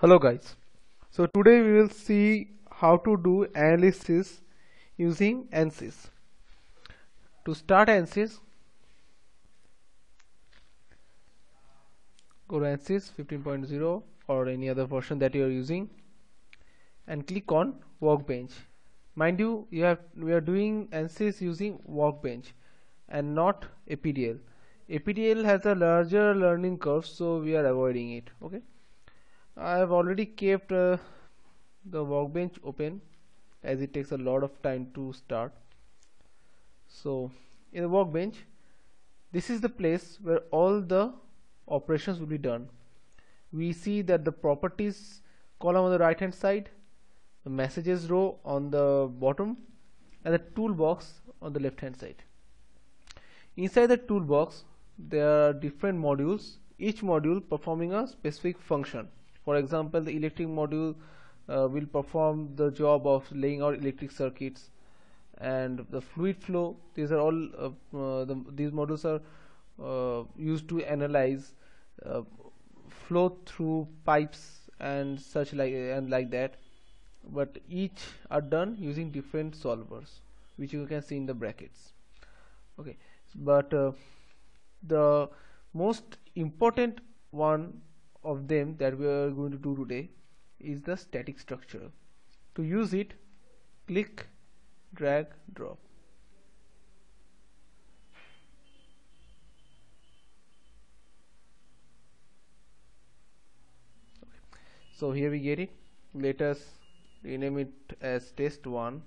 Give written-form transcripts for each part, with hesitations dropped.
Hello guys, so today we will see how to do analysis using ANSYS. To start ANSYS, go to ANSYS 15.0 or any other version that you are using and click on Workbench. Mind you, we are doing ANSYS using Workbench and not APDL. APDL has a larger learning curve, so we are avoiding it. Okay, I have already kept the Workbench open as it takes a lot of time to start. So in the Workbench, this is the place where all the operations will be done. We see that the properties column on the right hand side, the messages row on the bottom, and the toolbox on the left hand side. Inside the toolbox there are different modules, each module performing a specific function. For example, the electric module will perform the job of laying out electric circuits, and the fluid flow, these are all these modules are used to analyze flow through pipes and such like that, but each are done using different solvers which you can see in the brackets. Okay, but the most important one of them that we are going to do today is the static structure. To use it, click, drag, drop. Okay. So here we get it. Let us rename it as test 1,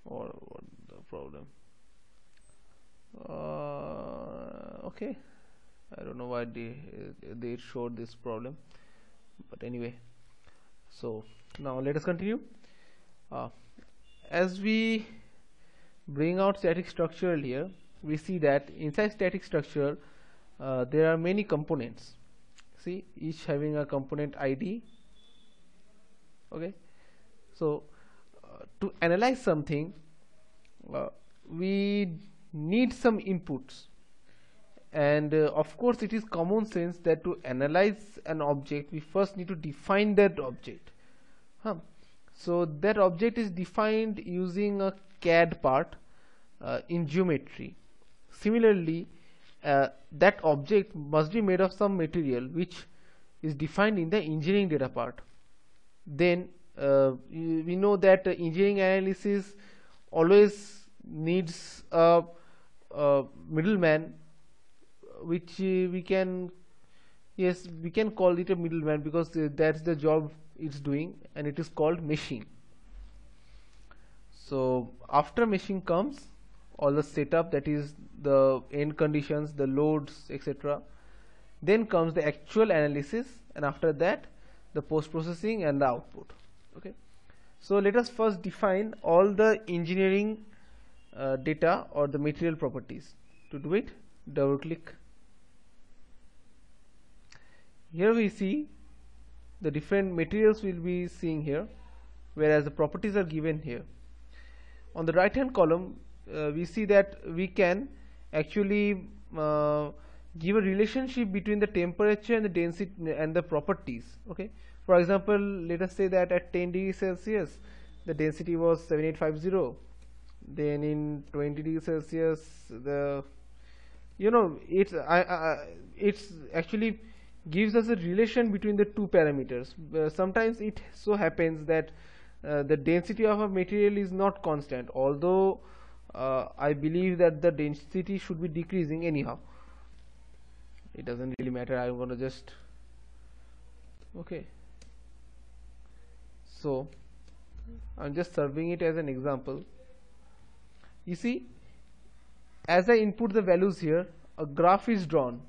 or what the problem. Okay, I don't know why they showed this problem, but anyway, so now let us continue. As we bring out static structure here, we see that inside static structure there are many components. See, each having a component ID. Okay, so to analyze something, we need some inputs, and of course it is common sense that to analyze an object we first need to define that object. So that object is defined using a CAD part in geometry. Similarly, that object must be made of some material which is defined in the engineering data part. Then we know that engineering analysis always needs a middleman, which we can call it a middleman because that's the job it's doing, and it is called meshing. So after meshing comes all the setup, that is the end conditions, the loads, etc. Then comes the actual analysis, and after that the post processing and the output. Okay, so let us first define all the engineering data or the material properties. To do it, double click. Here we see the different materials we'll be seeing here, whereas the properties are given here. On the right hand column we see that we can actually give a relationship between the temperature and the density and the properties. Okay, for example, let us say that at 10 degrees Celsius the density was 7850, then in 20 degrees Celsius the it's actually gives us a relation between the two parameters. Sometimes it so happens that the density of a material is not constant, although I believe that the density should be decreasing anyhow. It doesn't really matter, I'm going to just okay, so I'm just serving it as an example. You see, as I input the values here, a graph is drawn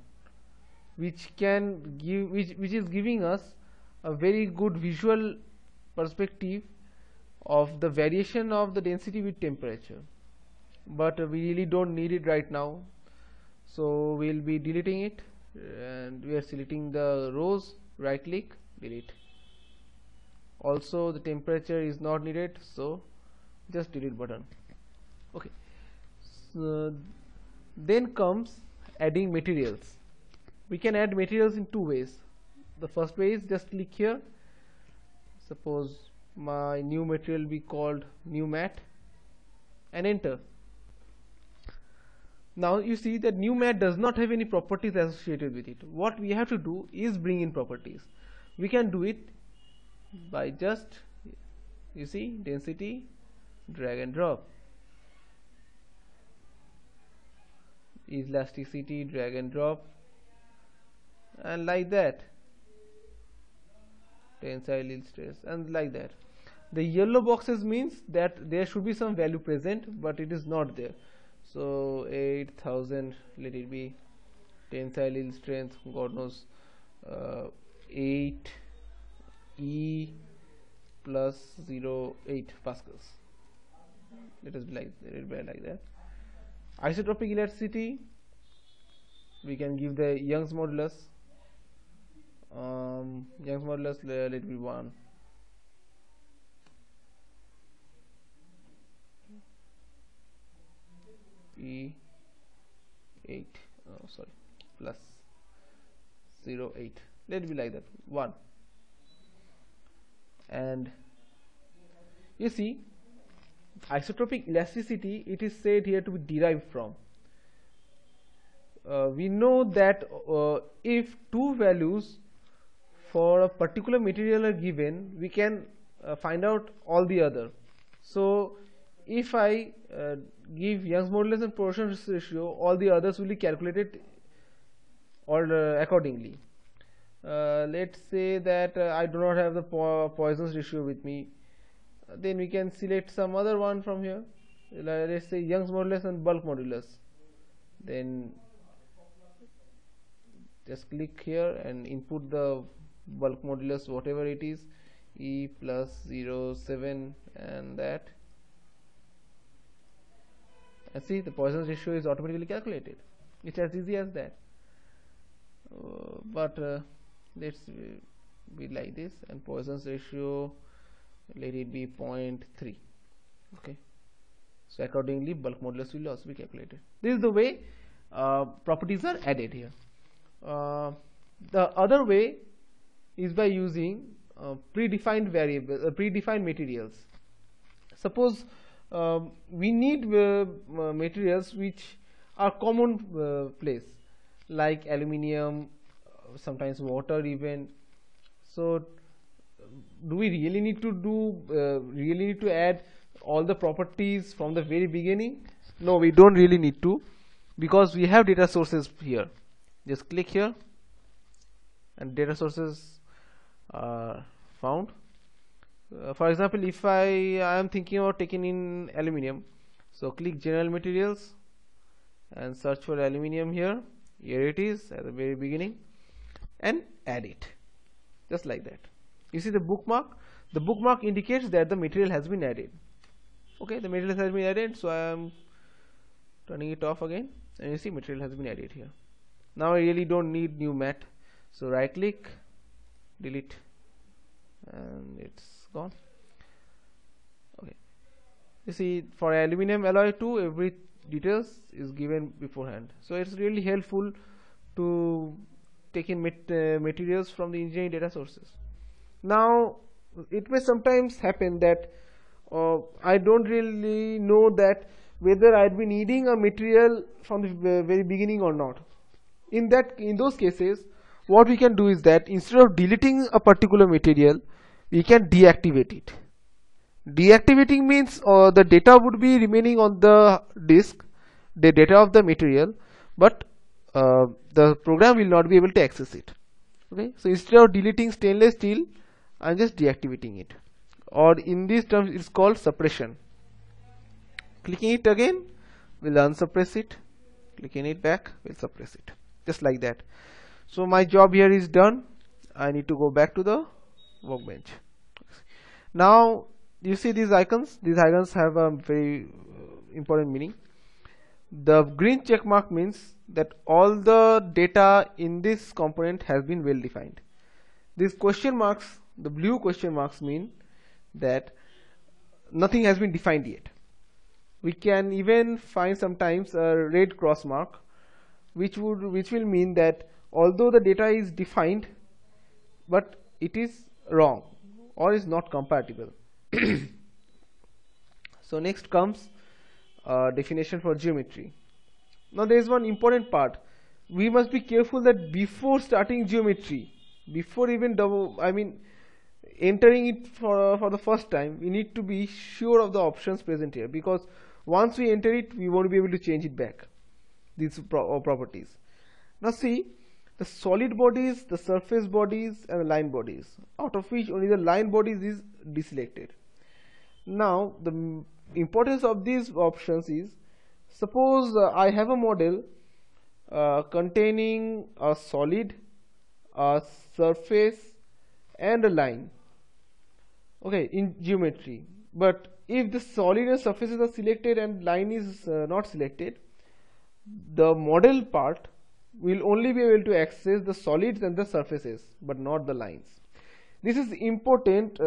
which can give which is giving us a very good visual perspective of the variation of the density with temperature, but we really don't need it right now, so we'll be deleting it, and we are selecting the rows, right click, delete. Also the temperature is not needed, so just delete button. Okay, so then comes adding materials. We can add materials in two ways. The first way is just click here. Suppose my new material be called new mat and enter. Now you see that new mat does not have any properties associated with it. What we have to do is bring in properties. We can do it by just, you see, density, drag and drop, elasticity, drag and drop, and like that, tensile yield stress, and like that. The yellow boxes means that there should be some value present, but it is not there. So 8000, let it be. Tensile yield strength, God knows, 8 E plus 0.8 pascals. Let us be like that. Isotropic elasticity, we can give the Young's modulus. Young's modulus, let it be 1. E8, plus 0.8, let it be like that, 1. And you see, isotropic elasticity, it is said here to be derived from. We know that if two values for a particular material are given, we can find out all the other. So if I give Young's modulus and Poisson ratio, all the others will be calculated or accordingly. Let's say that I do not have the Poisson's ratio with me, then we can select some other one from here. Let's say Young's modulus and bulk modulus. Then just click here and input the bulk modulus, whatever it is, E plus 0.7 and that, and see the Poisson's ratio is automatically calculated. It's as easy as that. But let's be like this, and Poisson's ratio, let it be 0.3. Okay, so accordingly bulk modulus will also be calculated. This is the way properties are added here. The other way is by using predefined variables, predefined materials. Suppose we need materials which are common place, like aluminium, sometimes water even. So do we really need to add all the properties from the very beginning? No, we don't really need to, because we have data sources here. Just click here and data sources are found. For example, if I am thinking about taking in aluminium, so click general materials and search for aluminium here. Here it is at the very beginning, and add it just like that. You see the bookmark? The bookmark indicates that the material has been added. Okay, the material has been added, so I am turning it off again, and you see material has been added here. Now I really don't need new mat, so right click, delete, and it's gone. Okay, you see for aluminum alloy 2, every details is given beforehand, so it's really helpful to take in materials from the engineering data sources. Now it may sometimes happen that I don't really know that whether I'd be needing a material from the very beginning or not. In those cases, what we can do is that instead of deleting a particular material, we can deactivate it. Deactivating means the data would be remaining on the disk, the data of the material, but the program will not be able to access it. Okay, so instead of deleting stainless steel, I'm just deactivating it, or in these terms it's called suppression. Clicking it again will unsuppress it, clicking it back will suppress it, just like that. So my job here is done. I need to go back to the workbench. Now you see these icons. These icons have a very important meaning. The green check mark means that all the data in this component has been well defined. These question marks, the blue question marks, mean that nothing has been defined yet. We can even find sometimes a red cross mark, which will mean that although the data is defined, but it is wrong or is not compatible. So next comes definition for geometry. Now there is one important part. We must be careful that before starting geometry, before even entering it for the first time, we need to be sure of the options present here, because once we enter it, we won't be able to change it back, these properties. Now see, the solid bodies, the surface bodies, and the line bodies, out of which only the line bodies is deselected. Now the importance of these options is, suppose I have a model containing a solid, a surface, and a line, okay, in geometry. But if the solid and surfaces are selected and line is not selected, the model part will only be able to access the solids and the surfaces, but not the lines. This is important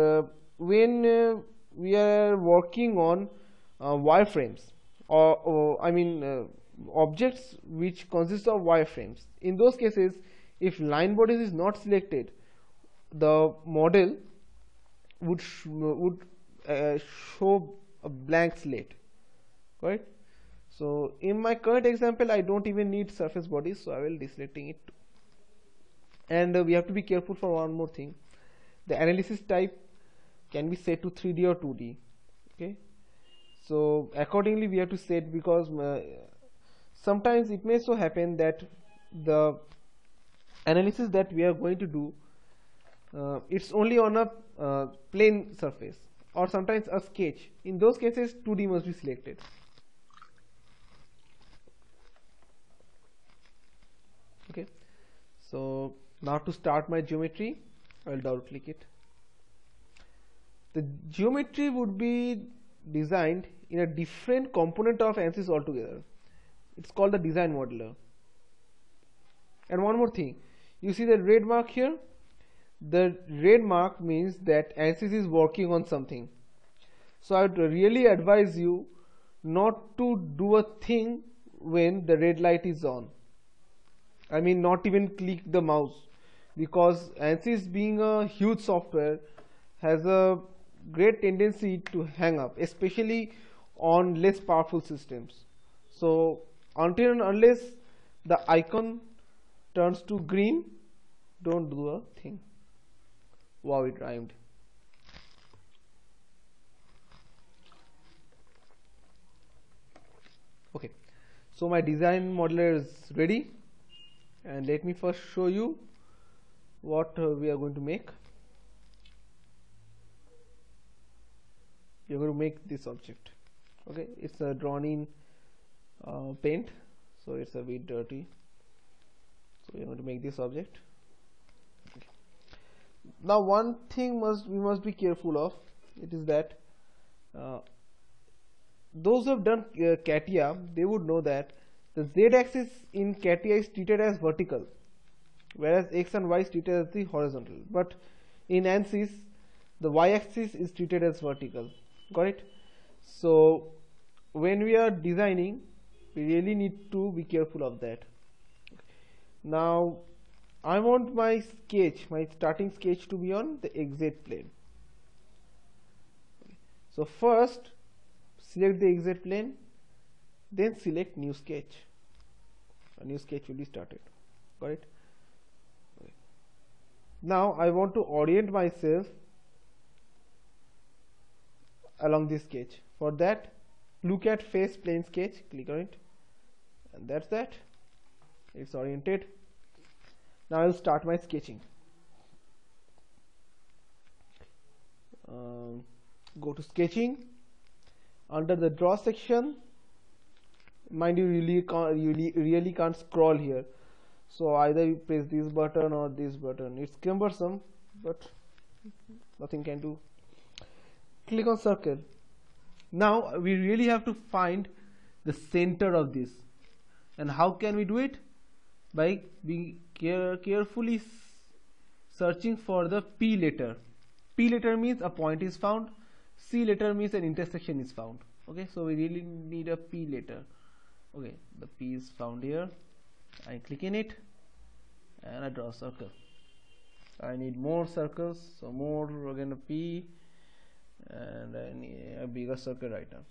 when we are working on wireframes, or objects which consist of wireframes. In those cases, if line bodies is not selected, the model would show a blank slate, right? So in my current example, I don't even need surface bodies, so I will deselecting it too. And we have to be careful for one more thing. The analysis type can be set to 3D or 2D. Okay, so accordingly we have to set, because sometimes it may so happen that the analysis that we are going to do, it's only on a plane surface, or sometimes a sketch. In those cases, 2D must be selected. Okay, so now to start my geometry, I will double click it. The geometry would be designed in a different component of ANSYS altogether. It's called the design modeler. And one more thing, you see the red mark here? The red mark means that ANSYS is working on something. So I would really advise you not to do a thing when the red light is on. I mean, not even click the mouse, because ANSYS, being a huge software, has a great tendency to hang up, especially on less powerful systems. So until and unless the icon turns to green, don't do a thing. Wow, it rhymed. Okay, so my design modeler is ready, and let me first show you what we are going to make. We are going to make this object. Okay, it's drawn in paint, so it's a bit dirty. So we are going to make this object. Okay. Now one thing we must be careful of, it is that those who have done CATIA, they would know that the z-axis in CATIA is treated as vertical, whereas x and y is treated as the horizontal. But in ANSYS, the y-axis is treated as vertical. Got it? So when we are designing, we really need to be careful of that. Now I want my sketch, my starting sketch, to be on the XZ plane. So first select the XZ plane, then select new sketch. A new sketch will be started. Got it? Okay. Now I want to orient myself along this sketch. For that, look at face plane sketch, click on it, and that's that. It's oriented. Now I will start my sketching. Go to sketching. Under the draw section, mind you, really can't scroll here. So either you press this button or this button. It's cumbersome, but nothing can do. Click on circle. Now we really have to find the center of this. And how can we do it? By being carefully searching for the P letter. P letter means a point is found. C letter means an intersection is found. Okay, so we really need a P letter. Okay, the P is found here. I click in it and I draw a circle I need more circles, so more again a P, and I need a bigger circle right now.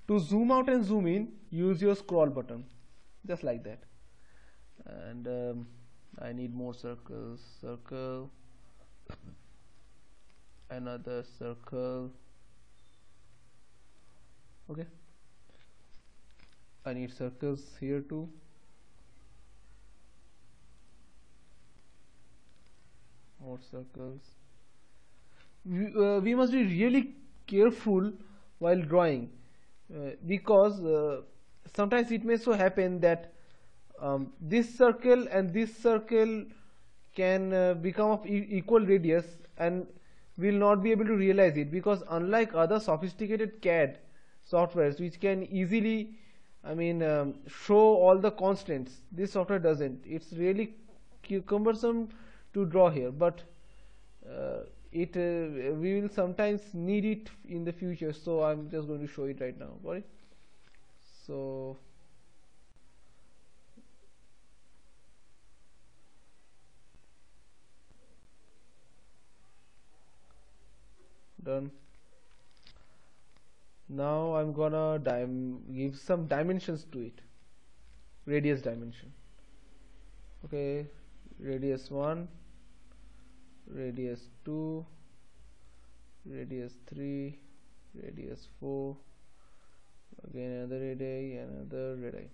To zoom out and zoom in, use your scroll button, just like that. And I need more circles. Circle, another circle. Okay, I need circles here too. More circles. We must be really careful while drawing, because sometimes it may so happen that this circle and this circle can become of equal radius, and we will not be able to realize it, because unlike other sophisticated CAD softwares which can easily show all the constants, this software doesn't. It's really cumbersome to draw here, but we will sometimes need it in the future, so I'm just going to show it right now. Got it? So done. Now I'm gonna give some dimensions to it. Radius dimension. Okay, radius 1, radius 2, radius 3, radius 4, again another radii, another radii.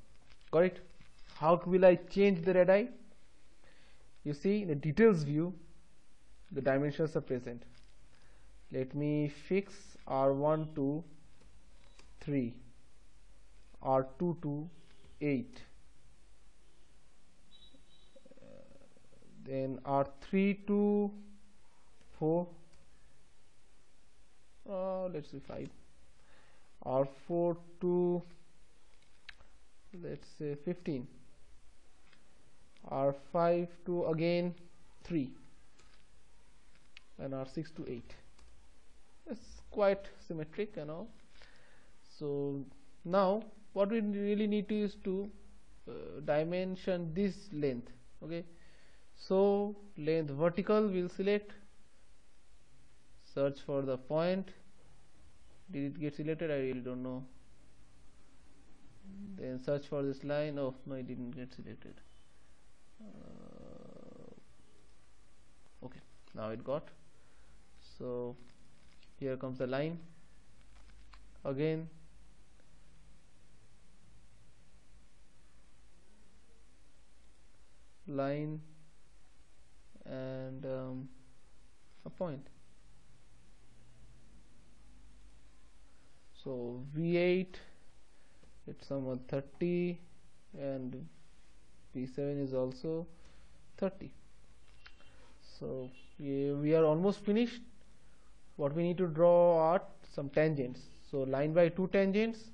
Got it? How will I change the radii? You see, in the details view, the dimensions are present. Let me fix R1 to 3, R2 to 8, then R3 to 4, let's say 5, R4 to, let's say 15, R5 to again 3, and R6 to 8. It's quite symmetric and all. So now what we really need to is to dimension this length. Okay, so length vertical we'll select, search for the point. Did it get selected? I really don't know. Then search for this line. Oh no, it didn't get selected. Okay, now it got. So here comes the line again. Line and a point. So V8, it's somewhat 30, and V7 is also 30. So we are almost finished. What we need to draw are some tangents. So line by 2 tangents,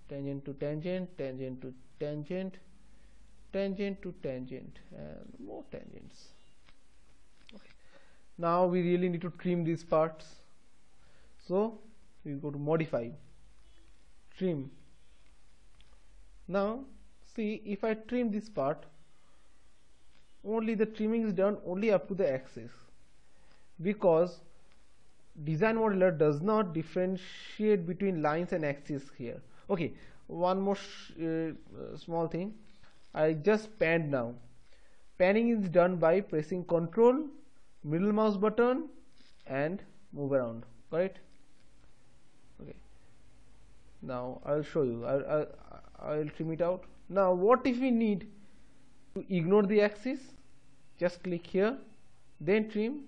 tangent to tangent, tangent to tangent, tangent to tangent, and more tangents. Okay. Now we really need to trim these parts. So we go to modify, trim. Now see, if I trim this part, only the trimming is done only up to the axis, because design modeler does not differentiate between lines and axes here. Okay, one more small thing. I just panned now. Panning is done by pressing Ctrl, middle mouse button, and move around. Correct? Okay. Now I'll show you. I'll trim it out. Now what if we need to ignore the axis? Just click here, then trim,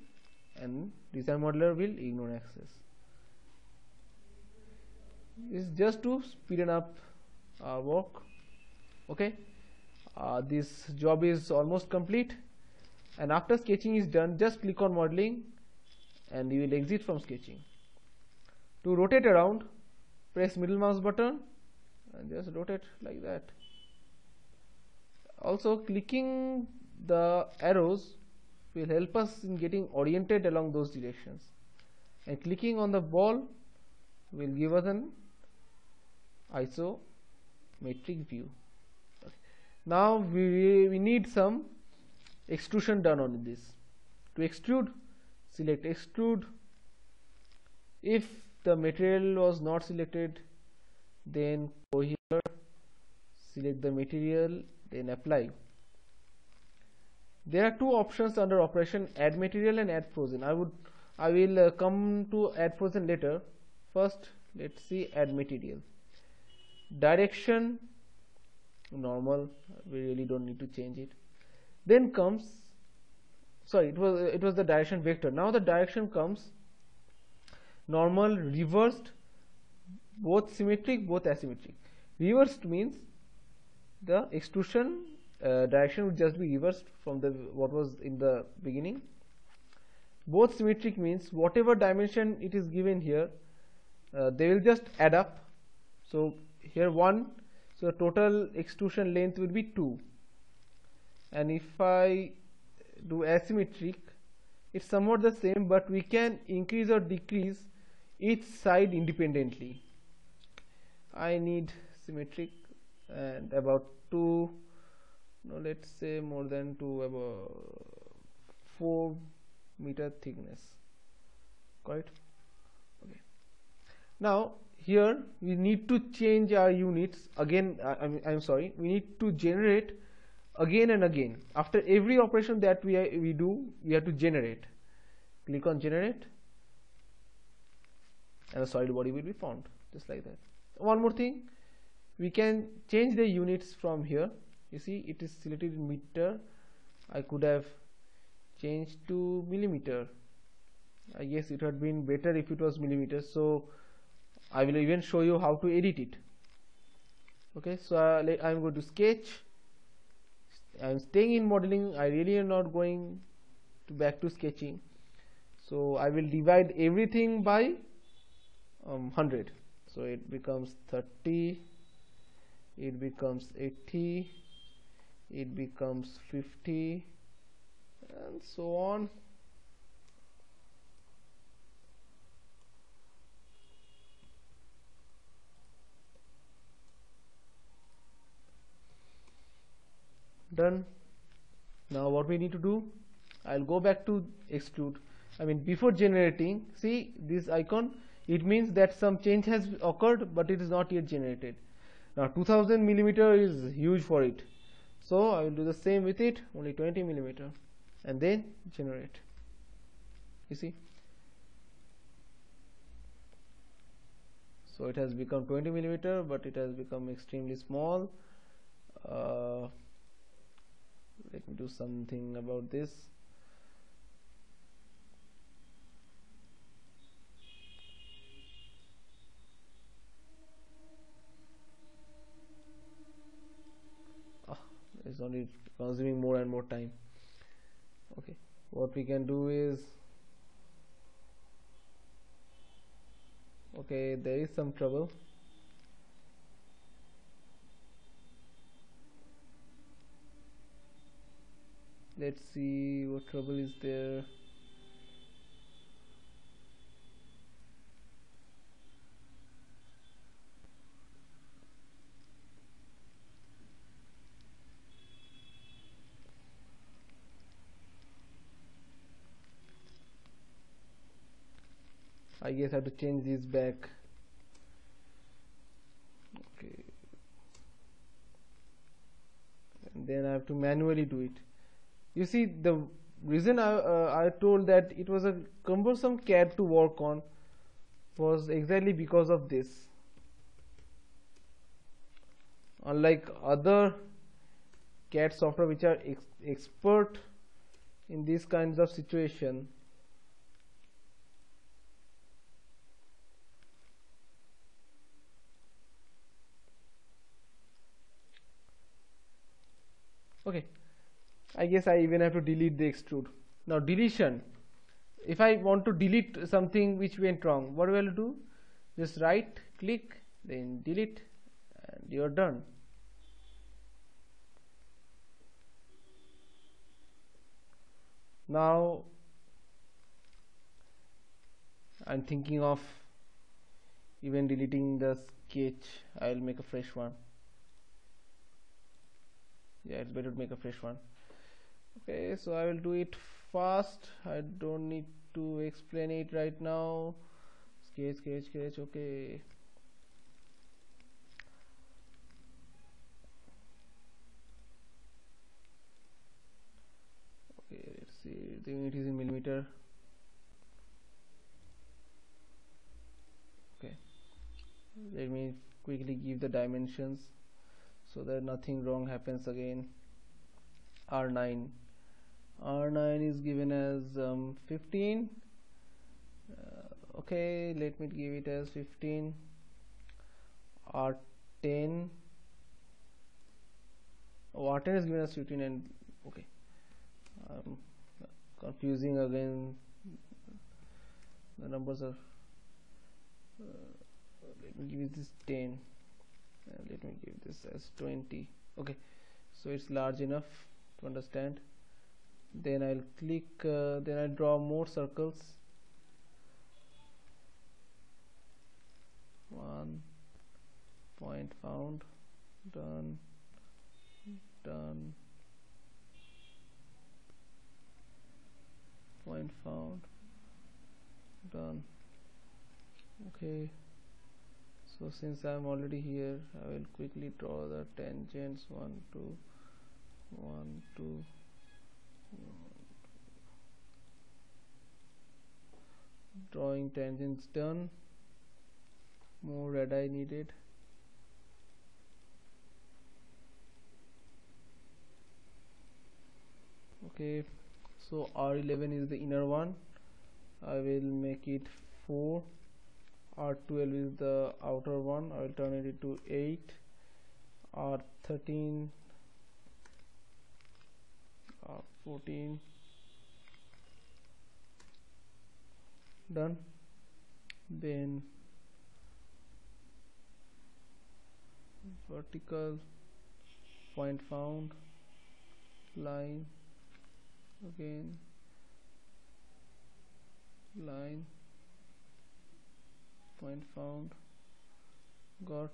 and design modeler will ignore axis. This is just to speeden up our work. Okay, this job is almost complete, and after sketching is done, just click on modeling and you will exit from sketching. To rotate around, press middle mouse button and just rotate like that. Also, clicking the arrows will help us in getting oriented along those directions, and clicking on the ball will give us an isometric view. Okay. Now we need some extrusion done on this. To extrude, select extrude. If the material was not selected, then go here, select the material, then apply. There are two options under operation: add material and add frozen. I will come to add frozen later. First, let's see add material. Direction normal, we really don't need to change it. Then comes, sorry, it was the direction vector. Now the direction comes normal, reversed, both symmetric, both asymmetric. Reversed means the extrusion direction would just be reversed from the what was in the beginning. Both symmetric means whatever dimension it is given here, they will just add up. So here 1, so the total extrusion length will be 2. And if I do asymmetric, it's somewhat the same, but we can increase or decrease each side independently. I need symmetric and about 2, no, let's say more than 2, about 4 meter thickness. Got it? Okay. Now here we need to change our units again. I'm sorry, we need to generate again and again. After every operation that we do, we have to generate. Click on generate, and the solid body will be found, just like that. One more thing, we can change the units from here. You see, it is selected in meter. I could have changed to millimeter. I guess it had been better if it was millimeter, so I will even show you how to edit it. Okay, so I'm going to sketch. I'm staying in modeling. I really am not going back to sketching. So I will divide everything by 100. So it becomes 30, it becomes 80, it becomes 50, and so on. Done. Now what we need to do, I'll go back to extrude. Before generating, see this icon, it means that some change has occurred, but it is not yet generated. Now 2000 millimeter is huge for it, so I will do the same with it, only 20 millimeter, and then generate. You see, so it has become 20 millimeter, but it has become extremely small. Let me do something about this. It's only consuming more and more time. Okay, what we can do is, okay, there is some trouble. Let's see what trouble is there. I guess I have to change this back. Okay, and then I have to manually do it. You see, the reason I told that it was a cumbersome CAD to work on was exactly because of this. Unlike other CAD software which are expert in these kinds of situation, okay, I guess I even have to delete the extrude. Now deletion, if I want to delete something which went wrong, what will I do? Just right click, then delete, and you're done. Now I'm thinking of even deleting the sketch. I'll make a fresh one. Yeah, it's better to make a fresh one. Okay, so I will do it fast. I don't need to explain it right now. Sketch. Okay. Okay, let's see. The unit is in millimeter. Okay, let me quickly give the dimensions so that nothing wrong happens again. R9 is given as 15. Okay, let me give it as 15. R10 R10 is given as 15, and okay, confusing again, the numbers are let me give this 10, let me give this as 20. Okay, so it's large enough to understand. Then I'll click then I draw more circles. 1 point found, done. Point found, done. Okay, so since I'm already here, I will quickly draw the tangents. 1 2 1 2 drawing tangents done. More red eye needed. Okay, so R11 is the inner one. I will make it 4. R12 is the outer one. I will turn it into 8. R13, R14, done. Then vertical, point found, line, again line, point found, got.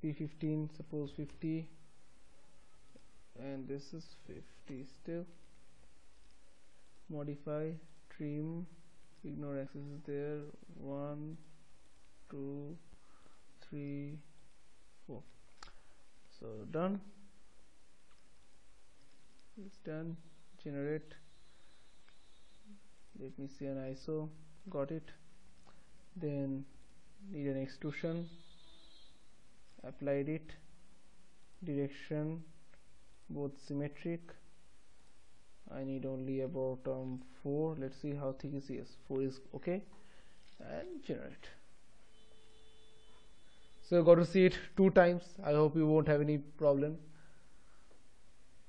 P15, suppose 50, and this is 50 still. Modify, trim, ignore axis there. 1 2 3 4. So done. It's done. Generate. Let me see an ISO. Got it. Then need an extrusion. Applied it. Direction both symmetric. I need only about 4. Let's see how thick is. Yes, 4 is okay. And generate. So you got to see it 2 times. I hope you won't have any problem.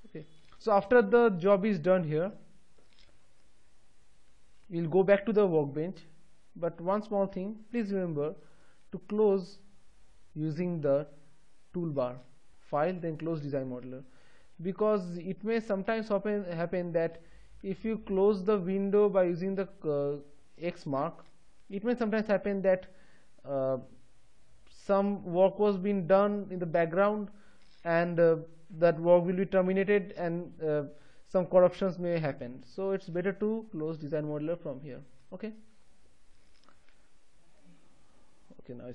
Okay, so after the job is done here, we'll go back to the workbench. But one small thing, please remember to close using the toolbar, file, then close design modeler, because it may sometimes happen that if you close the window by using the X mark, it may sometimes happen that some work was being done in the background, and that work will be terminated, and some corruptions may happen. So it's better to close design modeler from here. Okay. Okay, now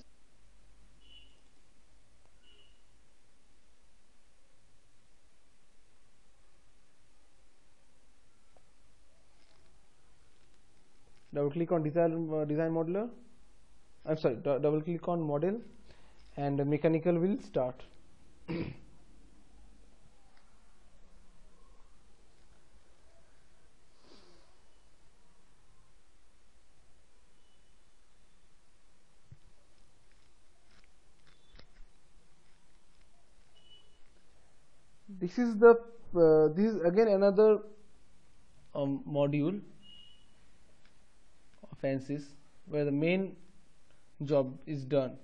double click on design modeler. I'm sorry, double click on model, and the mechanical will start. This is the this is again another module of ANSYS where the main job is done.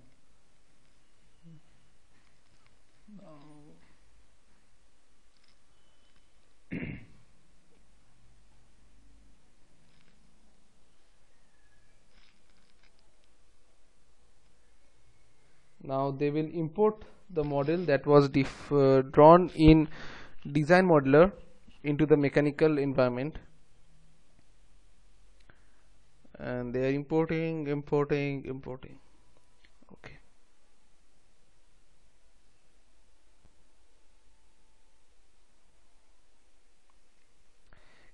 Now they will import the model that was drawn in design modeler into the mechanical environment. and they are importing. Okay.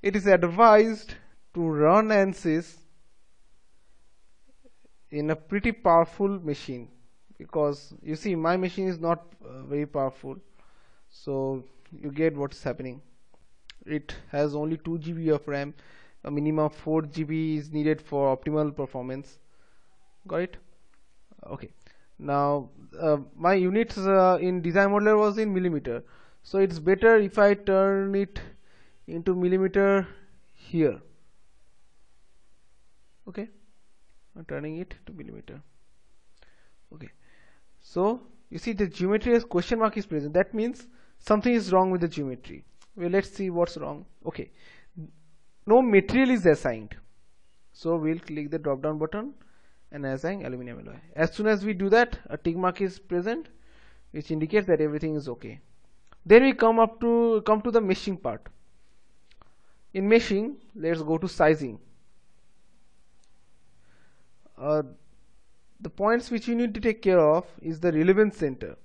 It is advised to run ANSYS in a pretty powerful machine, because you see my machine is not very powerful, so you get what's happening. It has only 2 GB of RAM. A minimum of 4 GB is needed for optimal performance. Got it? Okay. Now my units in design modeler was in millimeter, so it's better if I turn it into millimeter here. Okay, I'm turning it to millimeter. Okay, so you see the geometry as question mark is present. That means something is wrong with the geometry. Well, let's see what's wrong. Okay, no material is assigned, so we'll click the drop down button and assign aluminum alloy. As soon as we do that, a tick mark is present, which indicates that everything is okay. Then we come to the meshing part. In meshing, let's go to sizing. The points which you need to take care of is the relevance center.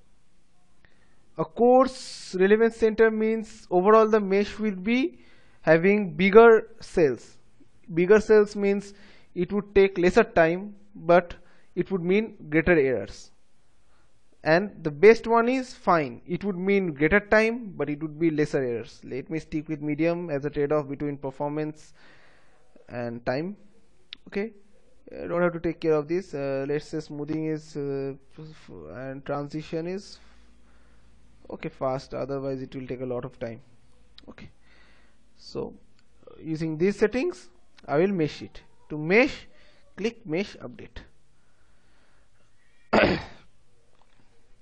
A coarse relevance center means overall the mesh will be having bigger cells. Bigger cells means it would take lesser time, but it would mean greater errors. And the best one is fine. It would mean greater time, but it would be lesser errors. Let me stick with medium as a trade-off between performance and time. Okay, don't have to take care of this. Let's say smoothing is and transition is okay fast, otherwise it will take a lot of time. Okay, so using these settings I will mesh it. To mesh, click mesh update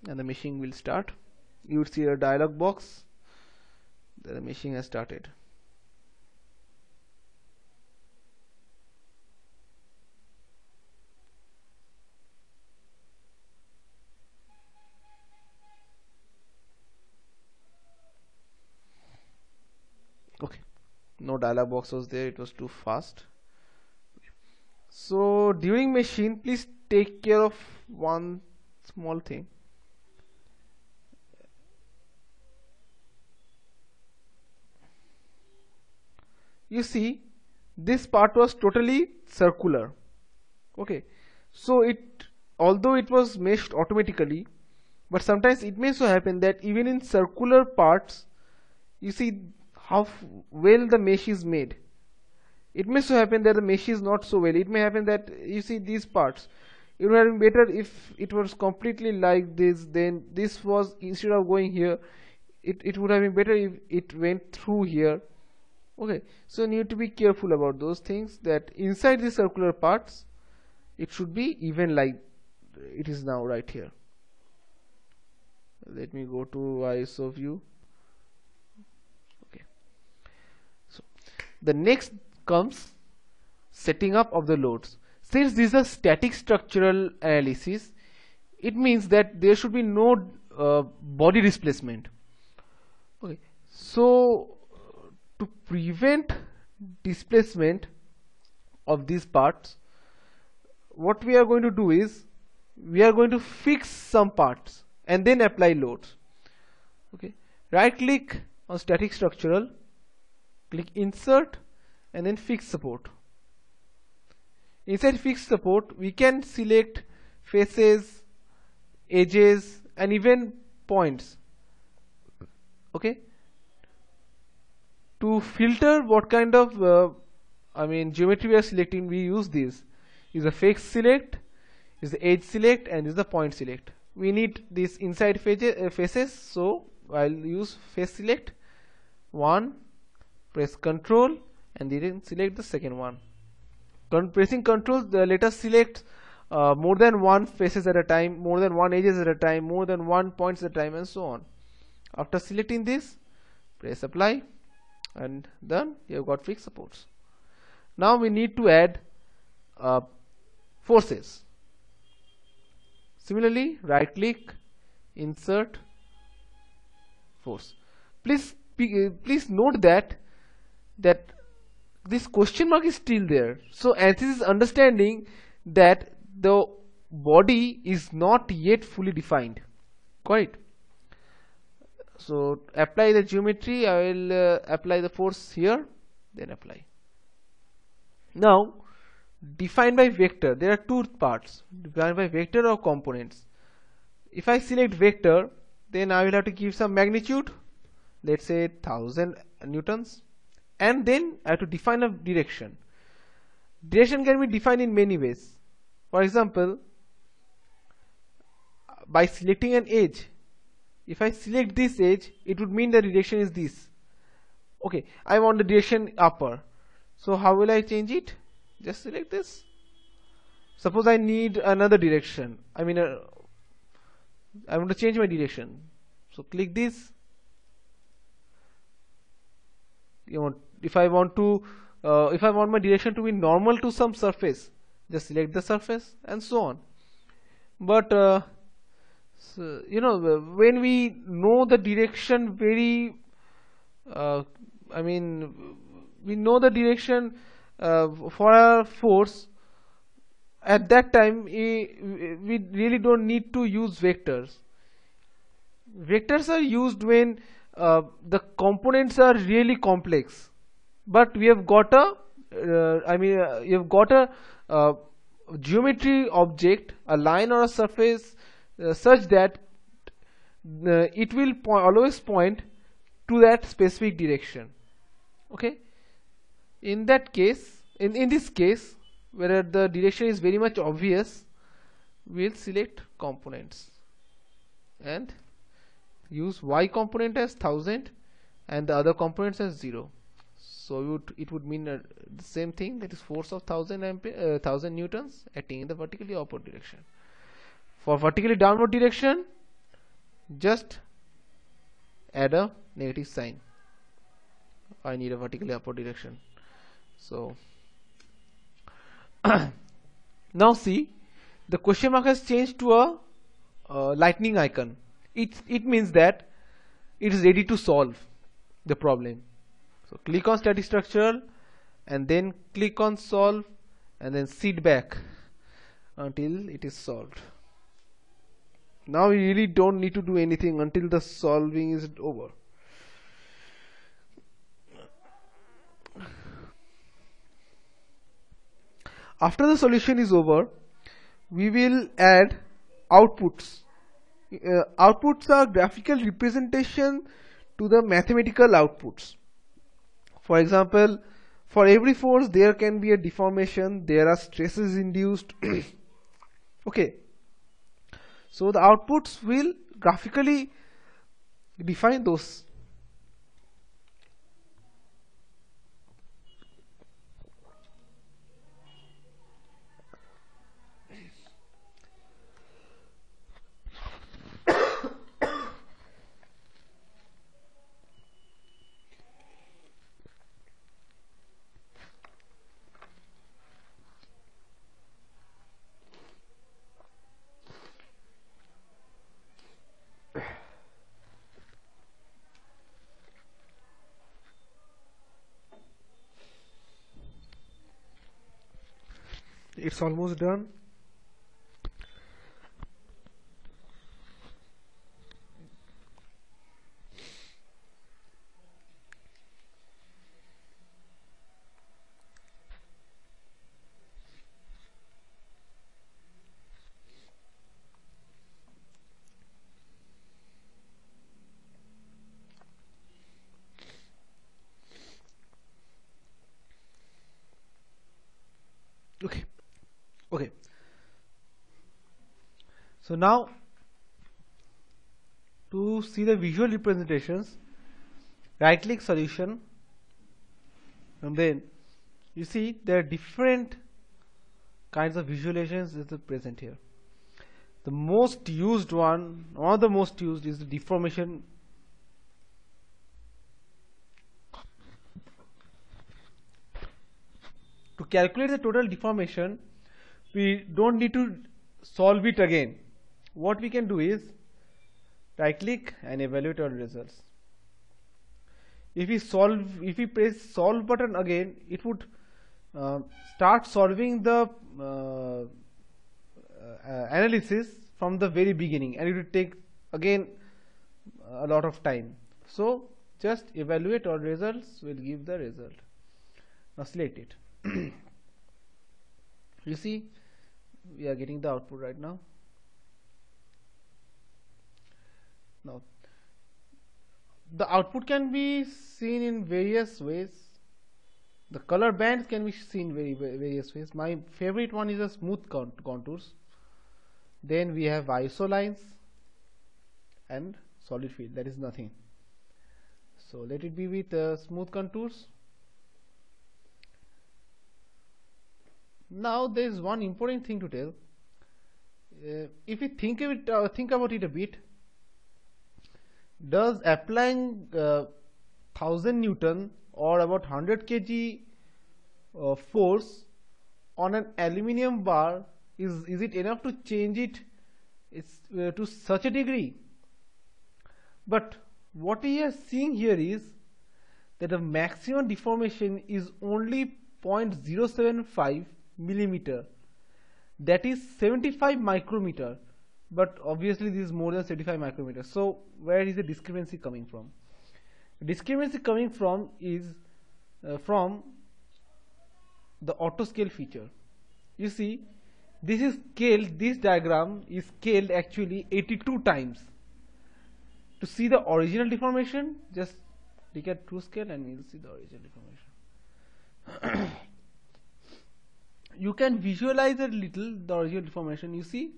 and the meshing will start. You would see a dialog box that the meshing has started. Okay, no dialog box was there, it was too fast. So during meshing, please take care of one small thing. You see, this part was totally circular. Okay, so although it was meshed automatically, but sometimes it may so happen that even in circular parts, you see how well the mesh is made. It may so happen that the mesh is not so well. It may happen that you see these parts, it would have been better if it was completely like this. Then this was, instead of going here, it would have been better if it went through here. Okay, so you need to be careful about those things, that inside the circular parts it should be even like it is now right here. Let me go to ISO view. Okay, so the next comes setting up of the loads. Since this is a static structural analysis, it means that there should be no body displacement. Okay, so to prevent displacement of these parts, what we are going to do is we are going to fix some parts and then apply loads. Okay, right click on static structural, click insert and then fix support. Inside fix support, we can select faces, edges and even points. Okay, to filter what kind of geometry we are selecting, we use this. Is the face select, is the edge select, and is the point select. We need this inside faces, so I'll use face select. One, press Ctrl and then select the second one. Pressing Ctrl, let us select more than one faces at a time, more than one edges at a time, more than one points at a time, and so on. After selecting this, press apply, and done. You have got fixed supports. Now we need to add forces. Similarly, right click, insert, force. Please note that this question mark is still there. So ANSYS is understanding that the body is not yet fully defined. Correct. So apply the geometry. I will apply the force here, then apply. Now defined by vector, there are two parts, defined by vector or components. If I select vector, then I will have to give some magnitude, let's say 1000 newtons, and then I have to define a direction. Direction can be defined in many ways. For example, by selecting an edge. If I select this edge, it would mean the direction is this. Okay, I want the direction upper. So how will I change it? Just select this. Suppose I need another direction. I want to change my direction. So click this. If I want my direction to be normal to some surface, just select the surface and so on. But so, when we know the direction we know the direction for our force, at that time we really don't need to use vectors. Vectors are used when the components are really complex, but we have got a geometry object, a line or a surface, such that it will always point to that specific direction. Okay, in that case, in this case where the direction is very much obvious, we'll select components and use y component as 1000 and the other components as 0. So it would mean the same thing, that is force of 1000 newtons acting in the vertically upward direction. For vertically downward direction, just add a negative sign. I need a vertically upward direction. So now see, the question mark has changed to a lightning icon. It means that it is ready to solve the problem. So click on static structure and then click on solve and then sit back until it is solved. Now we really don't need to do anything until the solving is over. After the solution is over, we will add outputs. Outputs are graphical representation to the mathematical outputs. For example, for every force there can be a deformation, there are stresses induced. Okay, so the outputs will graphically define those. It's almost done. Okay, so now to see the visual representations, right click solution, and then you see there are different kinds of visualizations is present here. The most used one, or the most used, is the deformation. To calculate the total deformation, we don't need to solve it again. What we can do is right click and evaluate our results. if we press solve button again, it would start solving the analysis from the very beginning, and it will take again a lot of time. So just evaluate all results will give the result. Now select it. You see, we are getting the output right now. Now the output can be seen in various ways. The color bands can be seen various ways. My favorite one is a smooth contours. Then we have iso lines and solid field, that is nothing. So let it be with smooth contours. Now there is one important thing to tell. If we think about it a bit, does applying 1000 Newton or about 100 kg force on an aluminium bar, is it enough to change it to such a degree? But what we are seeing here is that the maximum deformation is only 0.075 millimeter, that is 75 micrometer, but obviously this is more than 75 micrometer. So where is the discrepancy coming from? The discrepancy coming from is from the auto scale feature. You see, this is scaled, this diagram is scaled actually 82 times. To see the original deformation, just look at true scale and you will see the original deformation. You can visualize a little the original deformation. You see,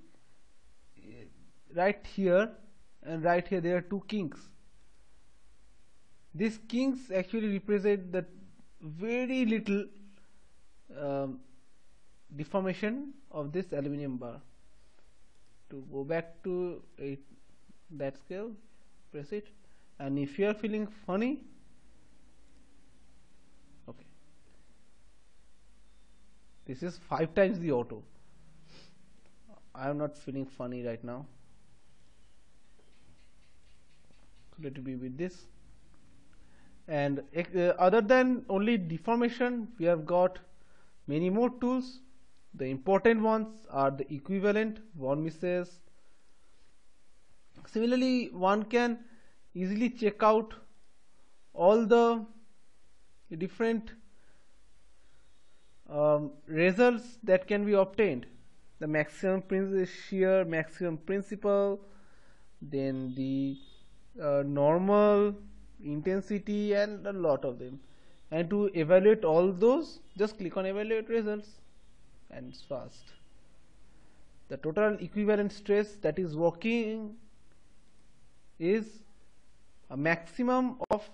right here and right here there are two kinks. These kinks actually represent the very little deformation of this aluminium bar. To go back to that scale, press it, and if you are feeling funny, okay, this is 5 times the auto. I am not feeling funny right now. So let it be with this. And other than only deformation, we have got many more tools. The important ones are the equivalent, von Mises. Similarly, one can easily check out all the different results that can be obtained. The maximum shear, maximum principal, then the normal, intensity, and a lot of them. And to evaluate all those, just click on evaluate results, and it's fast. The total equivalent stress that is working is a maximum of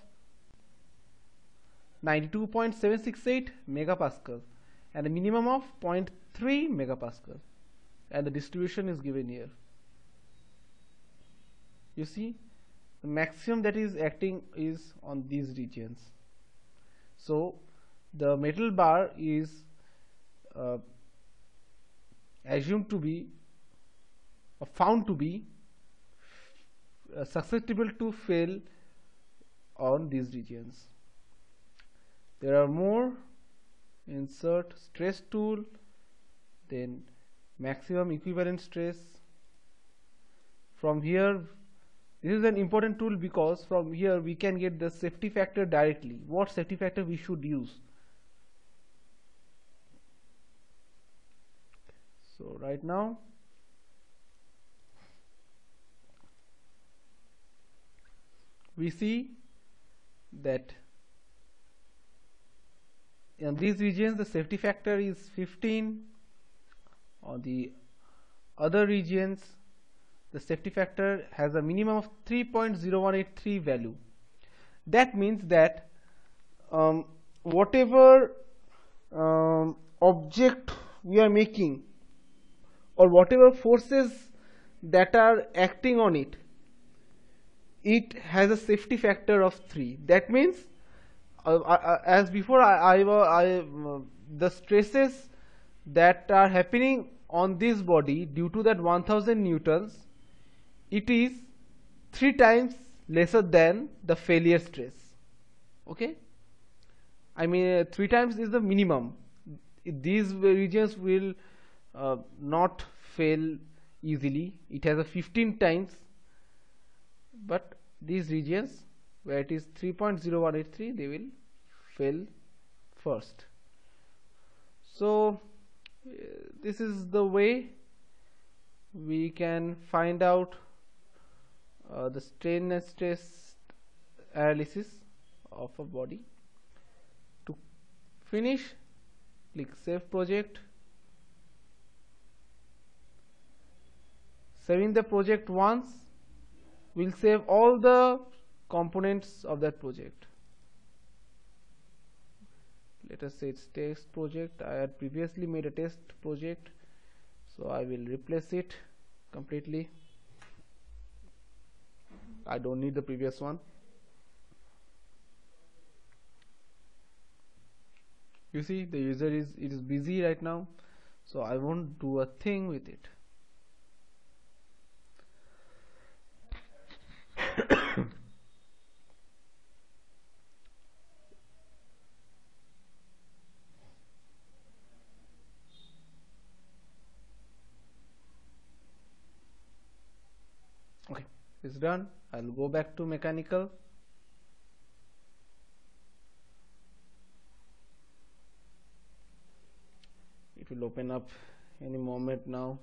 92.768 megapascal and a minimum of 0.3 megapascal, and the distribution is given here. You see, the maximum that is acting is on these regions. So the metal bar is assumed to be or found to be susceptible to fail on these regions. There are more. Insert stress tool, then maximum equivalent stress. From here, this is an important tool because from here we can get the safety factor directly. What safety factor we should use? So right now, we see that in these regions the safety factor is 15. On the other regions the safety factor has a minimum of 3.0183 value. That means that whatever object we are making or whatever forces that are acting on it, it has a safety factor of 3. That means as before, the stresses that are happening on this body due to that 1000 newtons, it is 3 times lesser than the failure stress. Okay, I mean 3 times is the minimum. These regions will not fail easily. It has a 15 times, but these regions where it is 3.0183, they will fail first. So this is the way we can find out the strain and stress analysis of a body. To finish, click Save Project. Saving the project once will save all the components of that project. Let us say it's test project. I had previously made a test project, so I will replace it completely. I don't need the previous one. You see, the user is busy right now, so I won't do a thing with it. Okay, it's done. I'll go back to mechanical. It will open up any moment now.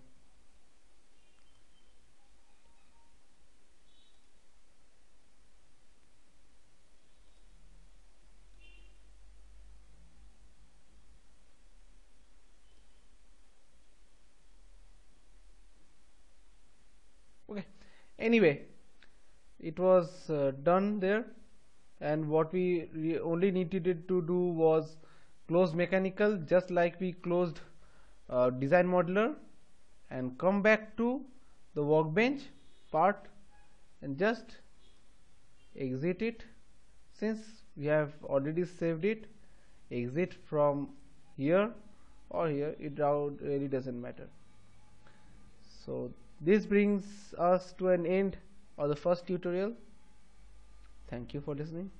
Okay, anyway, it was done there, and what we only needed to do was close mechanical, just like we closed design modeler, and come back to the workbench part and just exit it. Since we have already saved it, exit from here or here, it really doesn't matter. So this brings us to an end of the first tutorial. Thank you for listening.